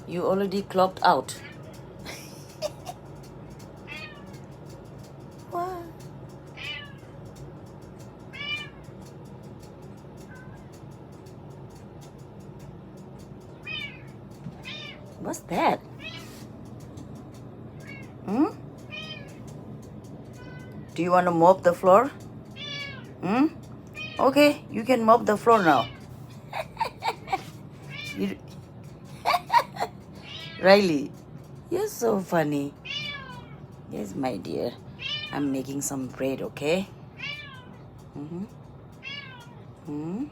You already clocked out. What? What's that? Hmm? Do you want to mop the floor? Hmm? Okay, you can mop the floor now. You, Riley, you're so funny. Yes, my dear. I'm making some bread, okay? Mm-hmm. Hmm?